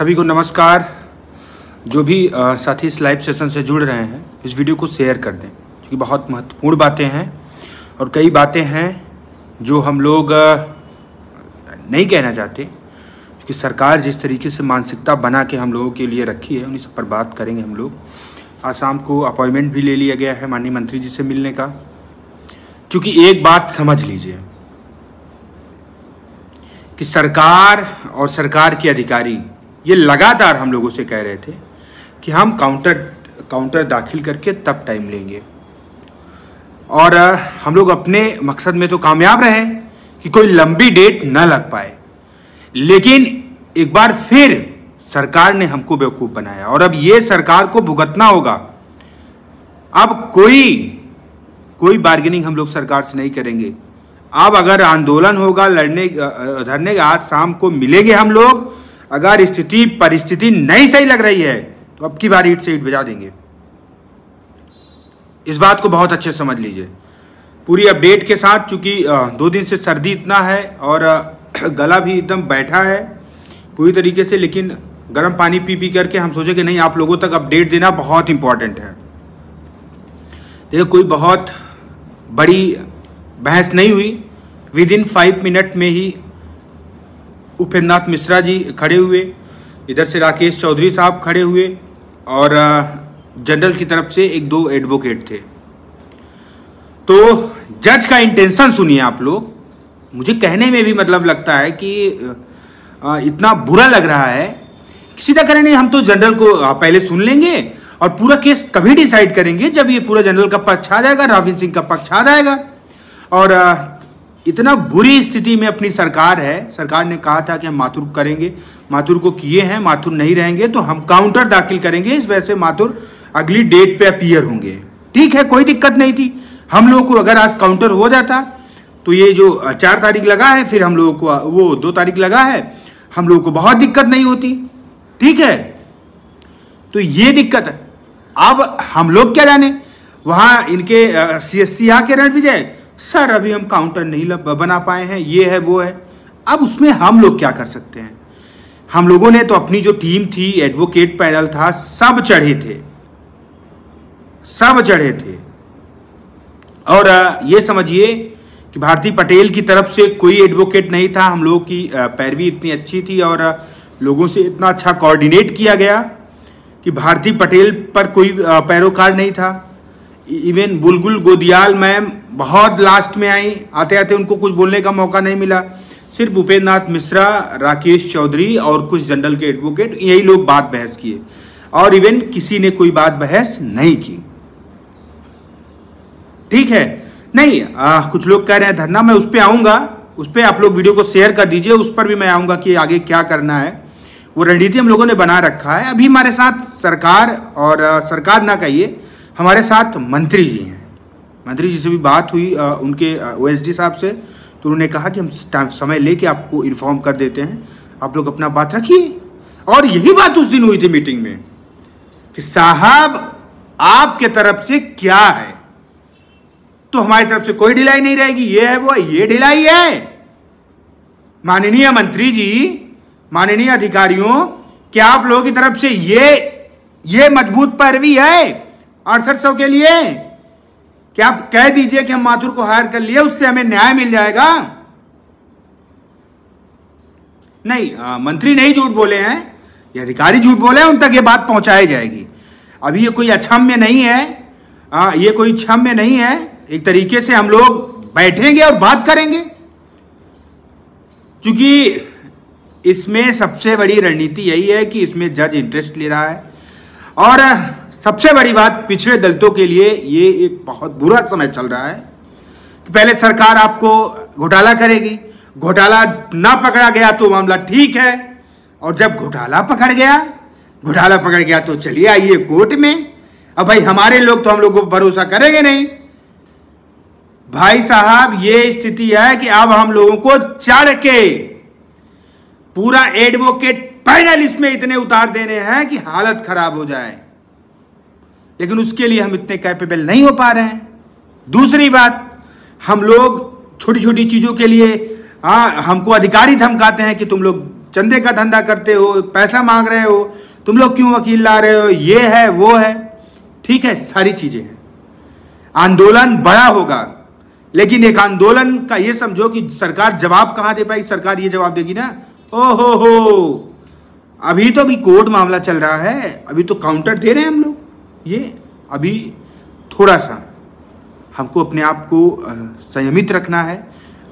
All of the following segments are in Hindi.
सभी को नमस्कार। जो भी साथी इस लाइव सेशन से जुड़ रहे हैं, इस वीडियो को शेयर कर दें, क्योंकि बहुत महत्वपूर्ण बातें हैं और कई बातें हैं जो हम लोग नहीं कहना चाहते, क्योंकि सरकार जिस तरीके से मानसिकता बना के हम लोगों के लिए रखी है, उन्हीं सब पर बात करेंगे हम लोग। आज शाम को अपॉइंटमेंट भी ले लिया गया है माननीय मंत्री जी से मिलने का। क्योंकि एक बात समझ लीजिए कि सरकार और सरकार के अधिकारी ये लगातार हम लोगों से कह रहे थे कि हम काउंटर दाखिल करके तब टाइम लेंगे, और हम लोग अपने मकसद में तो कामयाब रहे कि कोई लंबी डेट न लग पाए। लेकिन एक बार फिर सरकार ने हमको बेवकूफ़ बनाया और अब ये सरकार को भुगतना होगा। अब कोई बार्गेनिंग हम लोग सरकार से नहीं करेंगे। अब अगर आंदोलन होगा, लड़ने धरने आज शाम को मिलेंगे हम लोग। अगर परिस्थिति नहीं सही लग रही है तो अब की बार ईंट से ईंट बजा देंगे। इस बात को बहुत अच्छे समझ लीजिए पूरी अपडेट के साथ, क्योंकि 2 दिन से सर्दी इतना है और गला भी एकदम बैठा है पूरी तरीके से। लेकिन गर्म पानी पी करके हम सोचे कि नहीं, आप लोगों तक अपडेट देना बहुत इंपॉर्टेंट है। देखो, कोई बहुत बड़ी बहस नहीं हुई। विदिन 5 मिनट में ही उपेंद्र नाथ मिश्रा जी खड़े हुए, इधर से राकेश चौधरी साहब खड़े हुए और जनरल की तरफ से 1-2 एडवोकेट थे। तो जज का इंटेंशन सुनिए आप लोग। मुझे कहने में भी मतलब लगता है कि इतना बुरा लग रहा है कि सीधा करें नहीं, हम तो जनरल को पहले सुन लेंगे और पूरा केस तभी डिसाइड करेंगे जब ये पूरा जनरल का पक्ष आ जाएगा, रावीन सिंह का पक्ष आ जाएगा। और इतना बुरी स्थिति में अपनी सरकार है। सरकार ने कहा था कि हम माथुर करेंगे, माथुर को किए हैं, माथुर नहीं रहेंगे तो हम काउंटर दाखिल करेंगे, इस वजह से माथुर अगली डेट पे अपीयर होंगे। ठीक है, कोई दिक्कत नहीं थी। हम लोगों को अगर आज काउंटर हो जाता तो ये जो 4 तारीख लगा है, फिर हम लोगों को वो 2 तारीख लगा है, हम लोगों को बहुत दिक्कत नहीं होती। ठीक है, तो ये दिक्कत है। अब हम लोग क्या जाने, वहाँ इनके CSC के रणविजय सर अभी हम काउंटर नहीं बना पाए हैं, ये है वो है। अब उसमें हम लोग क्या कर सकते हैं? हम लोगों ने तो अपनी जो टीम थी, एडवोकेट पैनल था, सब चढ़े थे। और ये समझिए कि भारती पटेल की तरफ से कोई एडवोकेट नहीं था। हम लोगों की पैरवी इतनी अच्छी थी और लोगों से इतना अच्छा कोऑर्डिनेट किया गया कि भारती पटेल पर कोई पैरोकार नहीं था। इवन बुलबुल गोदियाल मैम बहुत लास्ट में आई, आते आते उनको कुछ बोलने का मौका नहीं मिला। सिर्फ उपेंद्र नाथ मिश्रा, राकेश चौधरी और कुछ जनरल के एडवोकेट, यही लोग बात बहस किए और इवन किसी ने कोई बात बहस नहीं की। ठीक है, नहीं कुछ लोग कह रहे हैं धरना, मैं उस पर आऊँगा, उस पर आप लोग वीडियो को शेयर कर दीजिए, उस पर भी मैं आऊँगा कि आगे क्या करना है। वो रणनीति हम लोगों ने बना रखा है। अभी हमारे साथ सरकार, और सरकार ना कहिए, हमारे साथ मंत्री जी हैं। मंत्री जी से भी बात हुई उनके OSD साहब से, तो उन्होंने कहा कि हम समय लेके आपको इन्फॉर्म कर देते हैं, आप लोग अपना बात रखिए। और यही बात उस दिन हुई थी मीटिंग में कि साहब आपके तरफ से क्या है, तो हमारी तरफ से कोई ढिलाई नहीं रहेगी, ये है वो है, ये ढिलाई है। माननीय मंत्री जी, माननीय अधिकारियों, क्या आप लोगों की तरफ से ये मजबूत पैरवी है 6800 के लिए? क्या आप कह दीजिए कि हम माथुर को हायर कर लिए, उससे हमें न्याय मिल जाएगा? नहीं, मंत्री नहीं झूठ बोले हैं, ये अधिकारी झूठ बोले हैं, उन तक ये बात पहुंचाई जाएगी। अभी ये कोई अक्षम्य नहीं है, ये कोई क्षम्य नहीं है। एक तरीके से हम लोग बैठेंगे और बात करेंगे, क्योंकि इसमें सबसे बड़ी रणनीति यही है कि इसमें जज इंटरेस्ट ले रहा है। और सबसे बड़ी बात, पिछड़े दलितों के लिए ये एक बहुत बुरा समय चल रहा है कि पहले सरकार आपको घोटाला करेगी, घोटाला ना पकड़ा गया तो मामला ठीक है, और जब घोटाला पकड़ गया तो चलिए आइए कोर्ट में। अब भाई हमारे लोग तो हम लोगों पर भरोसा करेंगे नहीं। भाई साहब, ये स्थिति है कि अब हम लोगों को चढ़ के पूरा एडवोकेट पैनल इसमें इतने उतार देने हैं कि हालत खराब हो जाए, लेकिन उसके लिए हम इतने कैपेबल नहीं हो पा रहे हैं। दूसरी बात, हम लोग छोटी छोटी चीज़ों के लिए हमको अधिकारी धमकाते हैं कि तुम लोग चंदे का धंधा करते हो, पैसा मांग रहे हो, तुम लोग क्यों वकील ला रहे हो, ये है वो है, ठीक है, सारी चीजें हैं। आंदोलन बड़ा होगा, लेकिन एक आंदोलन का ये समझो कि सरकार जवाब कहां दे पाएगी। सरकार ये जवाब देगी ना, ओ हो अभी तो अभी कोर्ट मामला चल रहा है, अभी तो काउंटर दे रहे हैं हम लोग, ये अभी थोड़ा सा हमको अपने आप को संयमित रखना है।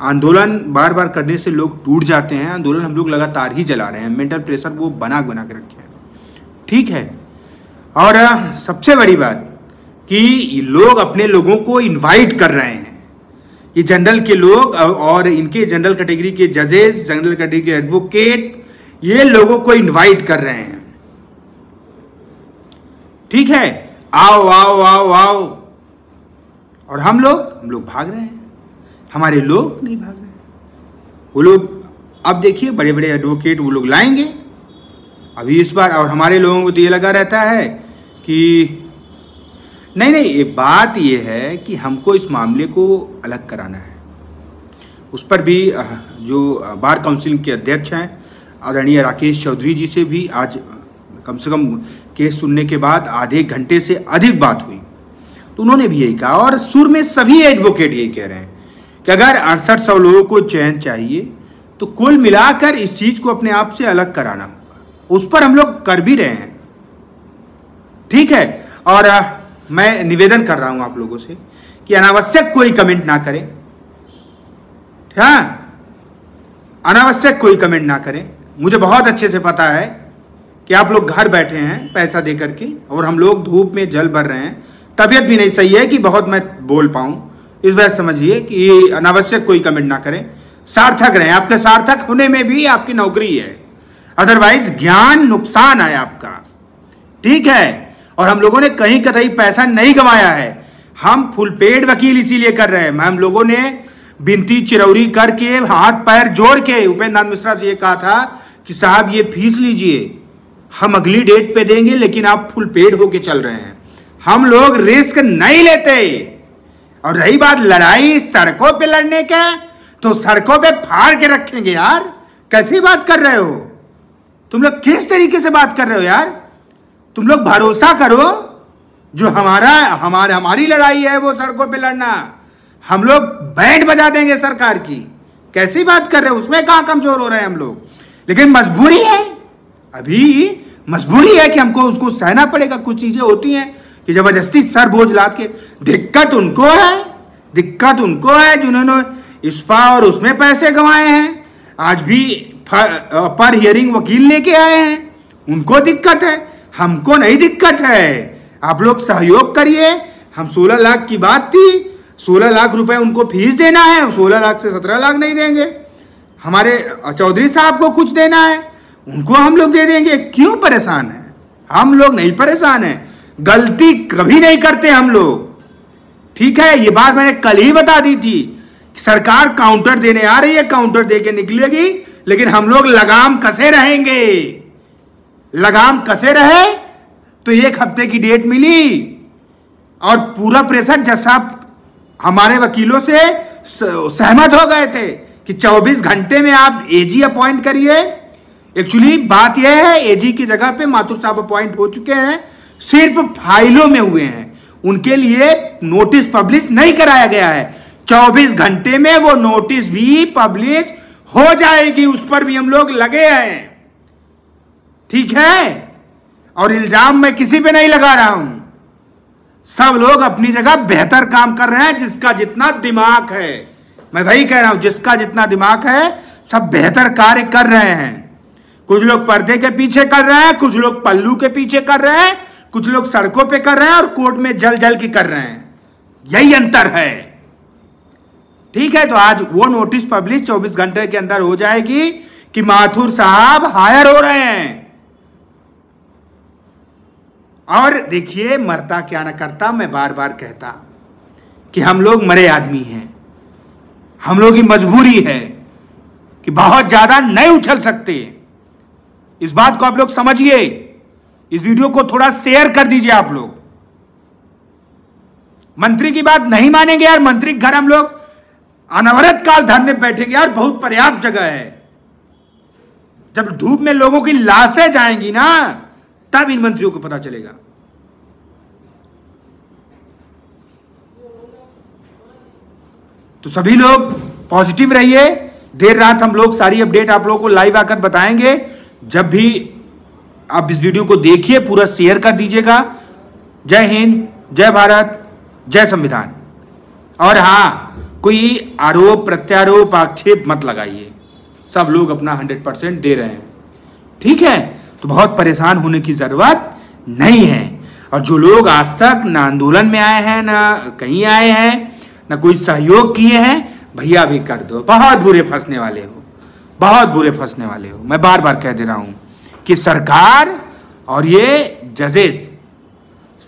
आंदोलन बार बार करने से लोग टूट जाते हैं, आंदोलन हम लोग लगातार ही चला रहे हैं, मेंटल प्रेशर वो बना के रखे हैं, ठीक है। और सबसे बड़ी बात कि लोग अपने लोगों को इनवाइट कर रहे हैं, ये जनरल के लोग और इनके जनरल कैटेगरी के जजेस, जनरल कैटेगरी के एडवोकेट, ये लोगों को इनवाइट कर रहे हैं, ठीक है, आओ आओ आओ आओ। और हम लोग भाग रहे हैं, हमारे लोग नहीं भाग रहे हैं। वो लोग अब देखिए बड़े बड़े एडवोकेट वो लोग लाएंगे अभी इस बार, और हमारे लोगों को तो ये लगा रहता है कि नहीं, ये बात ये है कि हमको इस मामले को अलग कराना है। उस पर भी जो बार काउंसिल के अध्यक्ष हैं आदरणीय राकेश चौधरी जी से भी आज कम से कम केस सुनने के बाद आधे घंटे से अधिक बात हुई, तो उन्होंने भी यही कहा, और सुर में सभी एडवोकेट यही कह रहे हैं कि अगर 6800 लोगों को चयन चाहिए तो कुल मिलाकर इस चीज को अपने आप से अलग कराना होगा। उस पर हम लोग कर भी रहे हैं, ठीक है। और मैं निवेदन कर रहा हूं आप लोगों से कि अनावश्यक कोई कमेंट ना करें, हाँ, अनावश्यक कोई कमेंट ना करें। मुझे बहुत अच्छे से पता है कि आप लोग घर बैठे हैं पैसा दे करके, और हम लोग धूप में जल भर रहे हैं, तबीयत भी नहीं सही है कि बहुत मैं बोल पाऊं, इस वजह से समझिए कि अनावश्यक कोई कमेंट ना करें, सार्थक रहें। आपके सार्थक होने में भी आपकी नौकरी है, अदरवाइज ज्ञान नुकसान है आपका, ठीक है। और हम लोगों ने कहीं कहीं पैसा नहीं गंवाया है, हम फुल पेड वकील इसीलिए कर रहे हैं। हम लोगों ने बिनती चिरौरी करके हाथ पैर जोड़ के उपेंद्र नाथ मिश्रा से ये कहा था कि साहब ये फीस लीजिए, हम अगली डेट पे देंगे, लेकिन आप फुल पेड होके चल रहे हैं। हम लोग रिस्क नहीं लेते। और रही बात लड़ाई सड़कों पे लड़ने के, तो सड़कों पे फाड़ के रखेंगे यार। कैसी बात कर रहे हो तुम लोग, किस तरीके से बात कर रहे हो यार। तुम लोग भरोसा करो, जो हमारी लड़ाई है वो सड़कों पे लड़ना, हम लोग बैंड बजा देंगे सरकार की। कैसी बात कर रहे हो, उसमें कहां कमजोर हो रहे हैं हम लोग। लेकिन मजबूरी है, अभी मजबूरी है कि हमको उसको सहना पड़ेगा। कुछ चीजें होती हैं कि जबरदस्ती सर बोझ लाद के, दिक्कत उनको है जिन्होंने इस्पा और उसमें पैसे गंवाए हैं, आज भी पर हियरिंग वकील लेके आए हैं, उनको दिक्कत है, हमको नहीं दिक्कत है। आप लोग सहयोग करिए। हम 16 लाख की बात थी, 16 लाख रुपए उनको फीस देना है, 16 लाख से 17 लाख नहीं देंगे। हमारे चौधरी साहब को कुछ देना है, उनको हम लोग दे देंगे। क्यों परेशान है, हम लोग नहीं परेशान है, गलती कभी नहीं करते हम लोग, ठीक है। ये बात मैंने कल ही बता दी थी, सरकार काउंटर देने आ रही है, काउंटर देके निकलेगी, लेकिन हम लोग लगाम कसे रहेंगे। लगाम कसे रहे तो 1 हफ्ते की डेट मिली, और पूरा प्रेशर जज साहब हमारे वकीलों से सहमत हो गए थे कि 24 घंटे में आप एजी अपॉइंट करिए। एक्चुअली बात यह है, एजी की जगह पे माथुर साहब अपॉइंट हो चुके हैं, सिर्फ फाइलों में हुए हैं, उनके लिए नोटिस पब्लिश नहीं कराया गया है। 24 घंटे में वो नोटिस भी पब्लिश हो जाएगी, उस पर भी हम लोग लगे हैं, ठीक है। और इल्जाम मैं किसी पे नहीं लगा रहा हूं, सब लोग अपनी जगह बेहतर काम कर रहे हैं, जिसका जितना दिमाग है, मैं वही कह रहा हूं, जिसका जितना दिमाग है सब बेहतर कार्य कर रहे हैं। कुछ लोग पर्दे के पीछे कर रहे हैं, कुछ लोग पल्लू के पीछे कर रहे हैं, कुछ लोग सड़कों पे कर रहे हैं, और कोर्ट में जल जल के कर रहे हैं, यही अंतर है, ठीक है। तो आज वो नोटिस पब्लिश 24 घंटे के अंदर हो जाएगी कि माथुर साहब हायर हो रहे हैं। और देखिए, मरता क्या ना करता, मैं बार बार कहता कि हम लोग मरे आदमी हैं, हम लोग की मजबूरी है कि बहुत ज्यादा नहीं उछल सकते। इस बात को आप लोग समझिए, इस वीडियो को थोड़ा शेयर कर दीजिए आप लोग। मंत्री की बात नहीं मानेंगे यार, मंत्री घर हम लोग अनवरत काल धरने बैठेंगे यार, बहुत पर्याप्त जगह है, जब धूप में लोगों की लाशें जाएंगी ना, तब इन मंत्रियों को पता चलेगा। तो सभी लोग पॉजिटिव रहिए। देर रात हम लोग सारी अपडेट आप लोगों को लाइव आकर बताएंगे। जब भी आप इस वीडियो को देखिए, पूरा शेयर कर दीजिएगा। जय हिंद, जय भारत, जय संविधान। और हाँ, कोई आरोप प्रत्यारोप आक्षेप मत लगाइए। सब लोग अपना 100% दे रहे हैं, ठीक है? तो बहुत परेशान होने की जरूरत नहीं है। और जो लोग आज तक ना आंदोलन में आए हैं, ना कहीं आए हैं, ना कोई सहयोग किए हैं, भैया भी कर दो। बहुत बुरे फंसने वाले हो, बहुत बुरे फंसने वाले हो। मैं बार बार कह दे रहा हूं कि सरकार और ये जजेस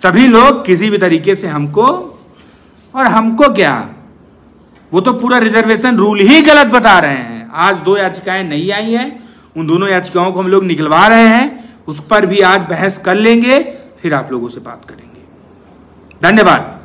सभी लोग किसी भी तरीके से हमको, और हमको क्या, वो तो पूरा रिजर्वेशन रूल ही गलत बता रहे हैं। आज 2 याचिकाएं नई आई हैं, उन दोनों याचिकाओं को हम लोग निकलवा रहे हैं। उस पर भी आज बहस कर लेंगे, फिर आप लोगों से बात करेंगे। धन्यवाद।